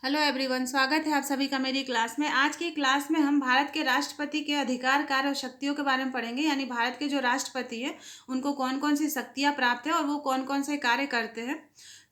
Hello everyone, स्वागत है आप सभी का मेरी क्लास में। आज की क्लास में हम भारत के राष्ट्रपति के अधिकार, कार्य और शक्तियों के बारे में पढ़ेंगे। यानी भारत के जो राष्ट्रपति है उनको कौन कौन सी शक्तियां प्राप्त है और वो कौन कौन से कार्य करते हैं।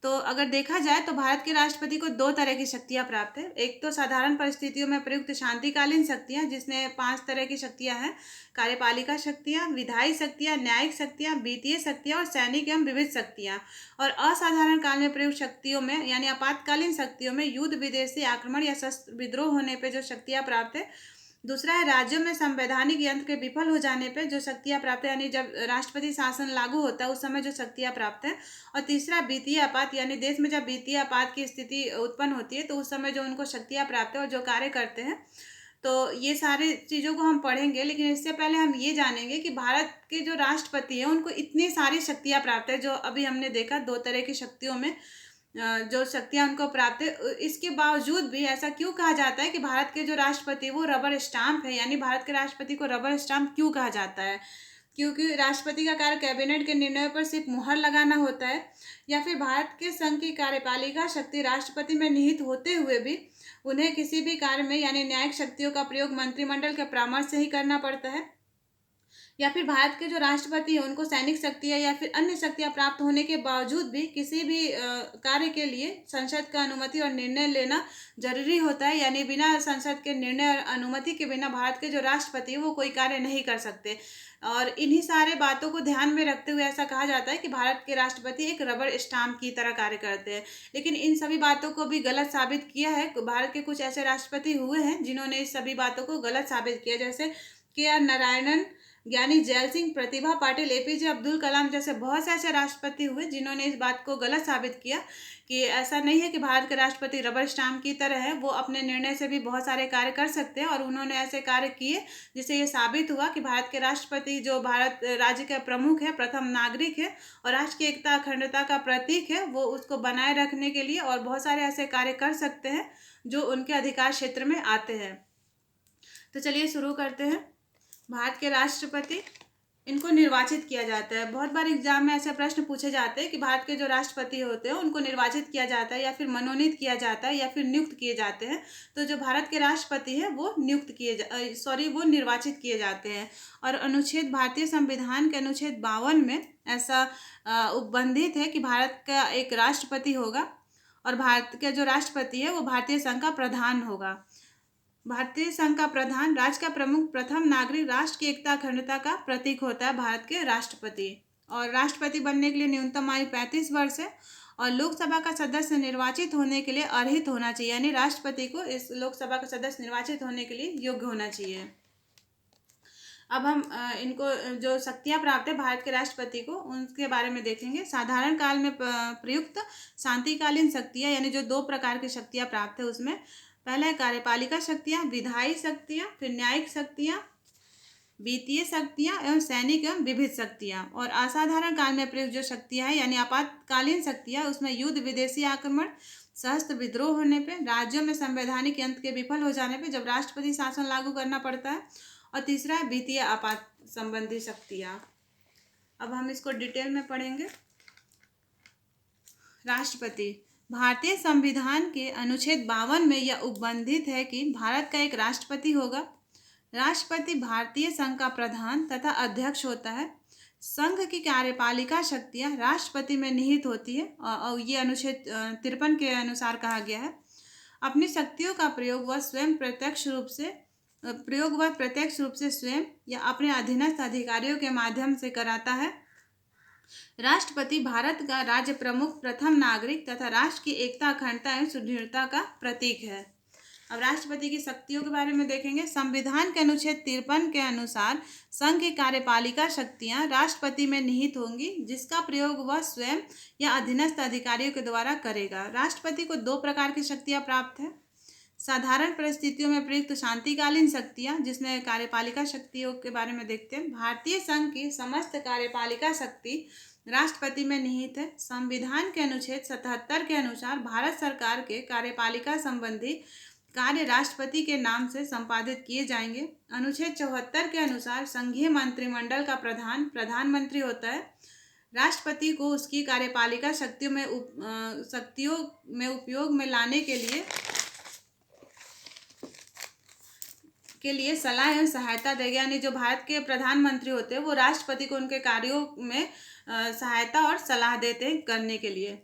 तो अगर देखा जाए तो भारत के राष्ट्रपति को दो तरह की शक्तियां प्राप्त है। एक तो साधारण परिस्थितियों में प्रयुक्त शांतिकालीन शक्तियां, जिसमें 5 तरह की शक्तियां हैं: कार्यपालिका शक्तियां, विधायी शक्तियां, न्यायिक शक्तियां, वित्तीय शक्तियां और सैनिक एवं विविध शक्तियां। और असाधारण काल में प्रयुक्त शक्तियों में यानी आपातकालीन शक्तियों में युद्ध, विदेशी आक्रमण या शस्त्र विद्रोह होने पर जो शक्तियां प्राप्त है। दूसरा है राज्यों में संवैधानिक यंत्र के विफल हो जाने पे जो शक्तियां प्राप्त है, यानी जब राष्ट्रपति शासन लागू होता है उस समय जो शक्तियां प्राप्त है। और तीसरा वित्तीय आपात, यानी देश में जब वित्तीय आपात की स्थिति उत्पन्न होती है तो उस समय जो उनको शक्तियां प्राप्त है और जो कार्य करते हैं। तो ये सारी चीज़ों को हम पढ़ेंगे, लेकिन इससे पहले हम ये जानेंगे कि भारत के जो राष्ट्रपति हैं उनको इतनी सारी शक्तियां प्राप्त है। जो अभी हमने देखा दो तरह की शक्तियों में जो शक्तियां उनको प्राप्त है, इसके बावजूद भी ऐसा क्यों कहा जाता है कि भारत के जो राष्ट्रपति वो रबर स्टाम्प है। यानी भारत के राष्ट्रपति को रबर स्टाम्प क्यों कहा जाता है? क्योंकि राष्ट्रपति का कार्य कैबिनेट के निर्णयों पर सिर्फ मुहर लगाना होता है, या फिर भारत के संघ की कार्यपालिका शक्ति राष्ट्रपति में निहित होते हुए भी उन्हें किसी भी कार्य में यानी न्यायिक शक्तियों का प्रयोग मंत्रिमंडल के परामर्श से ही करना पड़ता है। या फिर भारत के जो राष्ट्रपति हैं उनको सैनिक शक्तियाँ या फिर अन्य शक्तियाँ प्राप्त होने के बावजूद भी किसी भी कार्य के लिए संसद का अनुमति और निर्णय लेना जरूरी होता है। यानी बिना संसद के निर्णय और अनुमति के बिना भारत के जो राष्ट्रपति हैं वो कोई कार्य नहीं कर सकते। और इन्हीं सारे बातों को ध्यान में रखते हुए ऐसा कहा जाता है कि भारत के राष्ट्रपति एक रबर स्टाम्प की तरह कार्य करते हैं। लेकिन इन सभी बातों को भी गलत साबित किया है। भारत के कुछ ऐसे राष्ट्रपति हुए हैं जिन्होंने इस सभी बातों को गलत साबित किया, जैसे के.आर. नारायणन, ज्ञानी जैल सिंह, प्रतिभा पाटिल, एपीजे अब्दुल कलाम जैसे बहुत से ऐसे राष्ट्रपति हुए जिन्होंने इस बात को गलत साबित किया कि ऐसा नहीं है कि भारत के राष्ट्रपति रबर स्टाम्प की तरह है। वो अपने निर्णय से भी बहुत सारे कार्य कर सकते हैं और उन्होंने ऐसे कार्य किए जिससे ये साबित हुआ कि भारत के राष्ट्रपति जो भारत राज्य के प्रमुख है, प्रथम नागरिक है और राष्ट्र की एकता अखंडता का प्रतीक है, वो उसको बनाए रखने के लिए और बहुत सारे ऐसे कार्य कर सकते हैं जो उनके अधिकार क्षेत्र में आते हैं। तो चलिए शुरू करते हैं। भारत के राष्ट्रपति, इनको निर्वाचित किया जाता है। बहुत बार एग्जाम में ऐसे प्रश्न पूछे जाते हैं कि भारत के जो राष्ट्रपति होते हैं उनको निर्वाचित किया जाता है या फिर मनोनीत किया जाता है या फिर नियुक्त किए जाते हैं। तो जो भारत के राष्ट्रपति हैं वो वो निर्वाचित किए जाते हैं। और अनुच्छेद भारतीय संविधान के अनुच्छेद 52 में ऐसा उपबंधित है कि भारत का एक राष्ट्रपति होगा और भारत का जो राष्ट्रपति है वो भारतीय संघ का प्रधान होगा। भारतीय संघ का प्रधान, राज्य का प्रमुख, प्रथम नागरिक, राष्ट्र की एकता अखंडता का प्रतीक होता है भारत के राष्ट्रपति। और राष्ट्रपति बनने के लिए न्यूनतम आयु 35 वर्ष है और लोकसभा का सदस्य निर्वाचित होने के लिए अर्हित होना चाहिए। यानी राष्ट्रपति को इस लोकसभा का सदस्य निर्वाचित होने के लिए योग्य होना चाहिए। अब हम इनको जो शक्तियां प्राप्त है भारत के राष्ट्रपति को उनके बारे में देखेंगे। साधारण काल में प्रयुक्त शांतिकालीन शक्तियां, यानी जो दो प्रकार की शक्तियां प्राप्त है उसमें पहला है कार्यपालिका शक्तियां, विधायी शक्तियां, फिर न्यायिक शक्तियां, वित्तीय शक्तियां एवं सैनिक एवं विविध शक्तियां। और असाधारण काल में प्रयुक्त जो शक्तियां हैं यानी आपातकालीन शक्तियां, उसमें युद्ध, विदेशी आक्रमण, सशस्त्र विद्रोह होने पे, राज्यों में संवैधानिक यंत्र के विफल हो जाने पे जब राष्ट्रपति शासन लागू करना पड़ता है। और तीसरा है वित्तीय आपात संबंधी शक्तियां। अब हम इसको डिटेल में पढ़ेंगे। राष्ट्रपति, भारतीय संविधान के अनुच्छेद 52 में यह उपबंधित है कि भारत का एक राष्ट्रपति होगा। राष्ट्रपति भारतीय संघ का प्रधान तथा अध्यक्ष होता है। संघ की कार्यपालिका शक्तियां राष्ट्रपति में निहित होती है और ये अनुच्छेद 53 के अनुसार कहा गया है। अपनी शक्तियों का प्रयोग वह प्रत्यक्ष रूप से स्वयं या अपने अधीनस्थ अधिकारियों के माध्यम से कराता है। राष्ट्रपति भारत का राज्य प्रमुख, प्रथम नागरिक तथा राष्ट्र की एकता, अखंडता एवं सुदृढ़ता का प्रतीक है। अब राष्ट्रपति की शक्तियों के बारे में देखेंगे। संविधान के अनुच्छेद 53 के अनुसार संघ की कार्यपालिका शक्तियां राष्ट्रपति में निहित होंगी, जिसका प्रयोग वह स्वयं या अधीनस्थ अधिकारियों के द्वारा करेगा। राष्ट्रपति को दो प्रकार की शक्तियां प्राप्त है। साधारण परिस्थितियों में प्रयुक्त शांतिकालीन शक्तियां, जिसमें कार्यपालिका शक्तियों के बारे में देखते हैं। भारतीय संघ की समस्त कार्यपालिका शक्ति राष्ट्रपति में निहित है। संविधान के अनुच्छेद 77 के अनुसार भारत सरकार के कार्यपालिका संबंधी कार्य राष्ट्रपति के नाम से संपादित किए जाएंगे। अनुच्छेद 74 के अनुसार संघीय मंत्रिमंडल का प्रधान प्रधानमंत्री होता है। राष्ट्रपति को उसकी कार्यपालिका शक्तियों में उपयोग में लाने के लिए के लिए सलाह एवं सहायता देगा, यानी जो भारत के प्रधानमंत्री होते हैं वो राष्ट्रपति को उनके कार्यों में सहायता और सलाह देते हैं करने के लिए।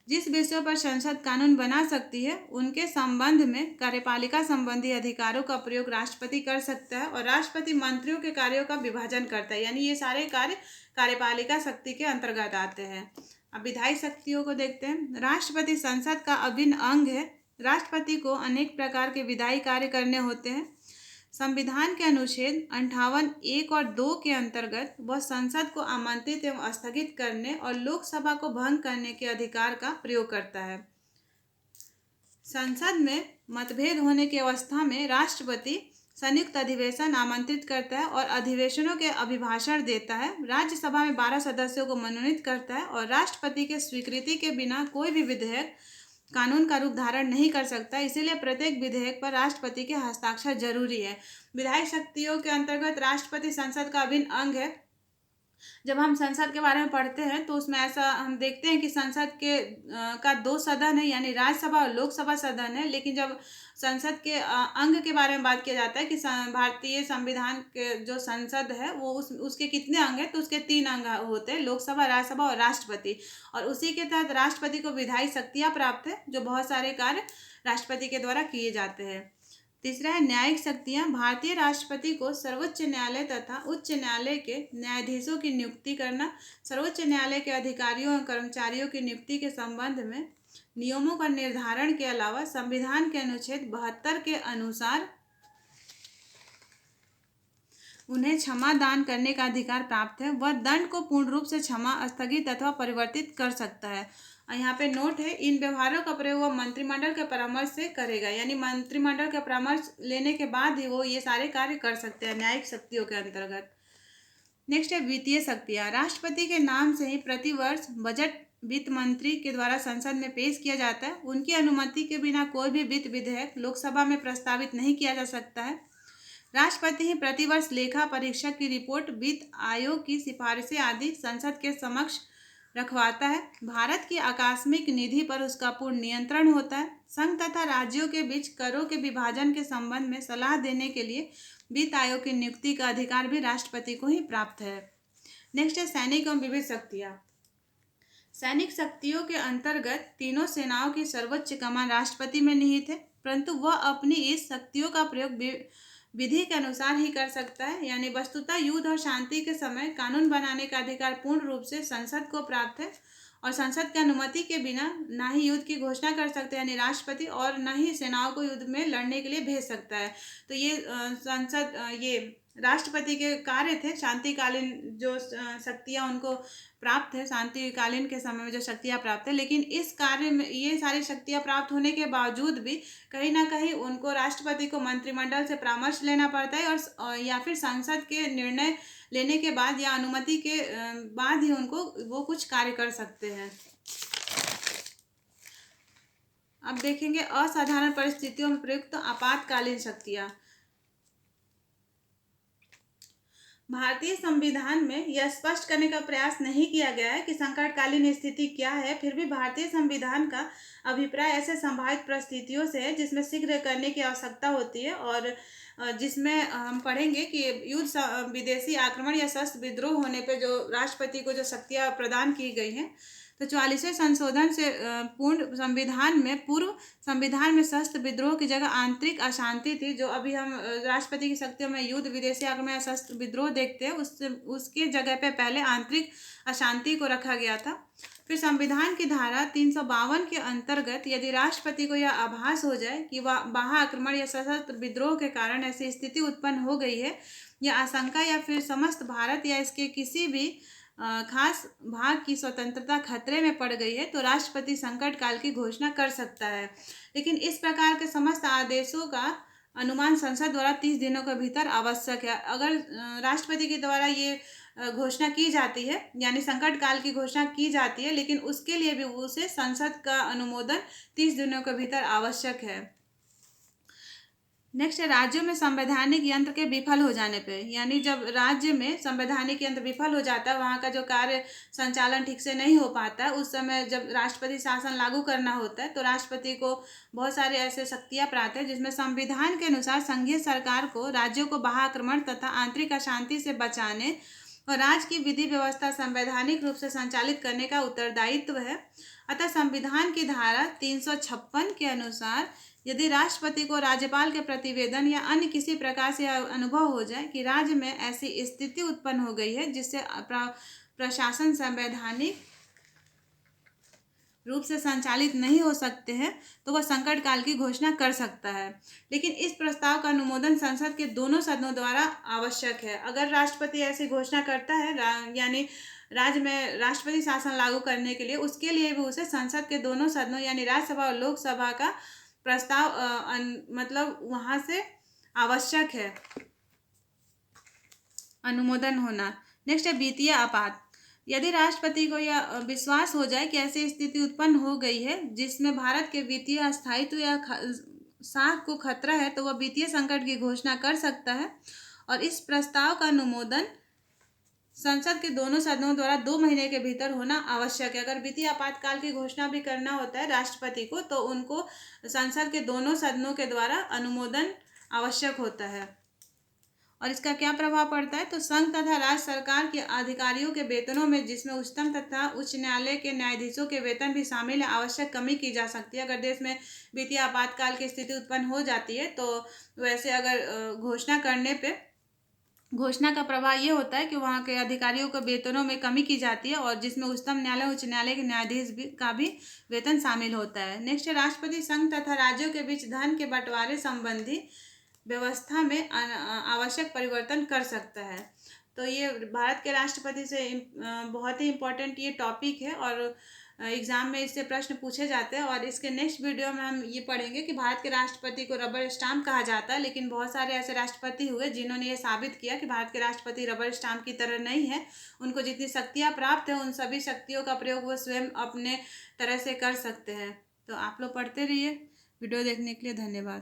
जिस विषयों पर संसद कानून बना सकती है उनके संबंध में कार्यपालिका संबंधी अधिकारों का प्रयोग राष्ट्रपति कर सकता है और राष्ट्रपति मंत्रियों के कार्यों का विभाजन करता है, यानी ये सारे कार्य कार्यपालिका शक्ति के अंतर्गत आते हैं। अब विधायी शक्तियों को देखते हैं। राष्ट्रपति संसद का अभिन्न अंग है। राष्ट्रपति को अनेक प्रकार के विधायी कार्य करने होते हैं। संविधान के अनुच्छेद 58 1 और 2 के अंतर्गत वह संसद को आमंत्रित एवं स्थगित करने और लोकसभा को भंग करने के अधिकार का प्रयोग करता है। संसद में मतभेद होने की अवस्था में राष्ट्रपति संयुक्त अधिवेशन आमंत्रित करता है और अधिवेशनों के अभिभाषण देता है। राज्यसभा में 12 सदस्यों को मनोनीत करता है और राष्ट्रपति के स्वीकृति के बिना कोई भी विधेयक कानून का रूप धारण नहीं कर सकता, इसीलिए प्रत्येक विधेयक पर राष्ट्रपति के हस्ताक्षर जरूरी है। विधायी शक्तियों के अंतर्गत राष्ट्रपति संसद का अभिन्न अंग है। जब हम संसद के बारे में पढ़ते हैं तो उसमें ऐसा हम देखते हैं कि संसद के का 2 सदन है, यानी राज्यसभा और लोकसभा सदन है। लेकिन जब संसद के अंग के बारे में बात किया जाता है कि भारतीय संविधान के जो संसद है वो उसके कितने अंग हैं, तो उसके 3 अंग होते हैं, लोकसभा, राज्यसभा और राष्ट्रपति। और उसी के तहत राष्ट्रपति को विधायी शक्तियाँ प्राप्त है, जो बहुत सारे कार्य राष्ट्रपति के द्वारा किए जाते हैं। तीसरा है न्यायिक शक्तियाँ। भारतीय राष्ट्रपति को सर्वोच्च न्यायालय तथा उच्च न्यायालय के न्यायाधीशों की नियुक्ति करना, सर्वोच्च न्यायालय के अधिकारियों और कर्मचारियों की नियुक्ति के संबंध में नियमों का निर्धारण के अलावा संविधान के अनुच्छेद 72 के अनुसार उन्हें क्षमा दान करने का अधिकार प्राप्त है। वह दंड को पूर्ण रूप से क्षमा, स्थगित अथवा परिवर्तित कर सकता है। यहाँ पे नोट है, इन व्यवहारों का प्रयोग वह मंत्रिमंडल के परामर्श से करेगा, यानी मंत्रिमंडल के परामर्श लेने के बाद ही वो ये सारे कार्य कर सकते हैं न्यायिक शक्तियों के अंतर्गत। नेक्स्ट है वित्तीय शक्तियाँ। राष्ट्रपति के नाम से ही प्रतिवर्ष बजट वित्त मंत्री के द्वारा संसद में पेश किया जाता है। उनकी अनुमति के बिना कोई भी वित्त विधेयक लोकसभा में प्रस्तावित नहीं किया जा सकता है। राष्ट्रपति ही प्रतिवर्ष लेखा परीक्षक की रिपोर्ट, वित्त आयोग की सिफारिशें आदि संसद के समक्ष रखवाता है। भारत की आकस्मिक निधि पर उसका पूर्ण नियंत्रण होता है। संघ तथा राज्यों के बीच करों के विभाजन के संबंध में सलाह देने के लिए वित्त आयोग की नियुक्ति का अधिकार भी राष्ट्रपति को ही प्राप्त है। नेक्स्ट है सैनिक एवं विविध शक्तियाँ। सैनिक शक्तियों के अंतर्गत तीनों सेनाओं की सर्वोच्च कमान राष्ट्रपति में निहित है, परंतु वह अपनी इस शक्तियों का प्रयोग विधि के अनुसार ही कर सकता है, यानी वस्तुतः युद्ध और शांति के समय कानून बनाने का अधिकार पूर्ण रूप से संसद को प्राप्त है और संसद की अनुमति के बिना ना ही युद्ध की घोषणा कर सकते हैं यानी राष्ट्रपति, और न ही सेनाओं को युद्ध में लड़ने के लिए भेज सकता है। तो ये संसद ये राष्ट्रपति के कार्य थे। शांतिकालीन जो शक्तियाँ उनको प्राप्त है, शांतिकालीन के समय में जो शक्तियाँ प्राप्त है, लेकिन इस कार्य में ये सारी शक्तियाँ प्राप्त होने के बावजूद भी कहीं ना कहीं उनको राष्ट्रपति को मंत्रिमंडल से परामर्श लेना पड़ता है और या फिर संसद के निर्णय लेने के बाद या अनुमति के बाद ही उनको वो कुछ कार्य कर सकते हैं। अब देखेंगे असाधारण परिस्थितियों में प्रयुक्त आपातकालीन शक्तियाँ। भारतीय संविधान में यह स्पष्ट करने का प्रयास नहीं किया गया है कि संकटकालीन स्थिति क्या है, फिर भी भारतीय संविधान का अभिप्राय ऐसे संभावित परिस्थितियों से है जिसमें शीघ्र करने की आवश्यकता होती है और जिसमें हम पढ़ेंगे कि युद्ध, विदेशी आक्रमण या सशस्त्र विद्रोह होने पे जो राष्ट्रपति को जो शक्तियाँ प्रदान की गई हैं। तो 44वें संशोधन से पूर्व संविधान में सशस्त्र विद्रोह की जगह आंतरिक अशांति थी। जो अभी हम राष्ट्रपति की शक्तियों में युद्ध, विदेशी आक्रमण या सशस्त्र विद्रोह देखते हैं, उसके जगह पे पहले आंतरिक अशांति को रखा गया था। फिर संविधान की धारा 352 के अंतर्गत यदि राष्ट्रपति को यह आभास हो जाए कि वह बाह्य आक्रमण या सशस्त्र विद्रोह के कारण ऐसी स्थिति उत्पन्न हो गई है या आशंका या फिर समस्त भारत या इसके किसी भी खास भाग की स्वतंत्रता खतरे में पड़ गई है, तो राष्ट्रपति संकट काल की घोषणा कर सकता है। लेकिन इस प्रकार के समस्त आदेशों का अनुमान संसद द्वारा 30 दिनों के भीतर आवश्यक है। अगर राष्ट्रपति के द्वारा ये घोषणा की जाती है, यानी संकट काल की घोषणा की जाती है, लेकिन उसके लिए भी उसे संसद का अनुमोदन 30 दिनों के भीतर आवश्यक है। नेक्स्ट है राज्यों में संवैधानिक यंत्र के विफल हो जाने पे, यानी जब राज्य में संवैधानिक यंत्र विफल हो जाता है, वहाँ का जो कार्य संचालन ठीक से नहीं हो पाता है, उस समय जब राष्ट्रपति शासन लागू करना होता है तो राष्ट्रपति को बहुत सारे ऐसे शक्तियाँ प्राप्त है, जिसमें संविधान के अनुसार संघीय सरकार को राज्यों को बाह्य आक्रमण तथा आंतरिक अशांति से बचाने और राज्य की विधि व्यवस्था संवैधानिक रूप से संचालित करने का उत्तरदायित्व है। अतः संविधान की धारा 356 के अनुसार यदि राष्ट्रपति को राज्यपाल के प्रतिवेदन या अन्य किसी प्रकार से अनुभव हो जाए कि राज्य में ऐसी स्थिति उत्पन्न हो गई है जिससे प्रशासन संवैधानिक रूप से संचालित नहीं हो सकते हैं, तो वह संकट काल की घोषणा कर सकता है। लेकिन इस प्रस्ताव का अनुमोदन संसद के दोनों सदनों द्वारा आवश्यक है। अगर राष्ट्रपति ऐसी घोषणा करता है, यानी राज्य में राष्ट्रपति शासन लागू करने के लिए, उसके लिए भी उसे संसद के दोनों सदनों यानी राज्यसभा और लोकसभा का प्रस्ताव मतलब वहाँ से आवश्यक है अनुमोदन होना। नेक्स्ट है वित्तीय आपात। यदि राष्ट्रपति को यह विश्वास हो जाए कि ऐसी स्थिति उत्पन्न हो गई है जिसमें भारत के वित्तीय अस्थायित्व या साख को खतरा है, तो वह वित्तीय संकट की घोषणा कर सकता है और इस प्रस्ताव का अनुमोदन संसद के दोनों सदनों द्वारा 2 महीने के भीतर होना आवश्यक है। अगर वित्तीय आपातकाल की घोषणा भी करना होता है राष्ट्रपति को, तो उनको संसद के दोनों सदनों के द्वारा अनुमोदन आवश्यक होता है। और इसका क्या प्रभाव पड़ता है, तो संघ तथा राज्य सरकार के अधिकारियों के वेतनों में, जिसमें उच्चतम तथा उच्च न्यायालय के न्यायाधीशों के वेतन भी शामिल है, आवश्यक कमी की जा सकती है। अगर देश में वित्तीय आपातकाल की स्थिति उत्पन्न हो जाती है, तो वैसे अगर घोषणा का प्रभाव ये होता है कि वहाँ के अधिकारियों के वेतनों में कमी की जाती है और जिसमें उच्चतम न्यायालय उच्च न्यायालय के न्यायाधीश का भी वेतन शामिल होता है। नेक्स्ट, राष्ट्रपति संघ तथा राज्यों के बीच धन के बंटवारे संबंधी व्यवस्था में आवश्यक परिवर्तन कर सकता है। तो ये भारत के राष्ट्रपति से बहुत ही इम्पोर्टेंट ये टॉपिक है और एग्ज़ाम में इससे प्रश्न पूछे जाते हैं। और इसके नेक्स्ट वीडियो में हम ये पढ़ेंगे कि भारत के राष्ट्रपति को रबर स्टाम्प कहा जाता है, लेकिन बहुत सारे ऐसे राष्ट्रपति हुए जिन्होंने ये साबित किया कि भारत के राष्ट्रपति रबर स्टाम्प की तरह नहीं है। उनको जितनी शक्तियाँ प्राप्त हैं, उन सभी शक्तियों का प्रयोग वो स्वयं अपने तरह से कर सकते हैं। तो आप लोग पढ़ते रहिए। वीडियो देखने के लिए धन्यवाद।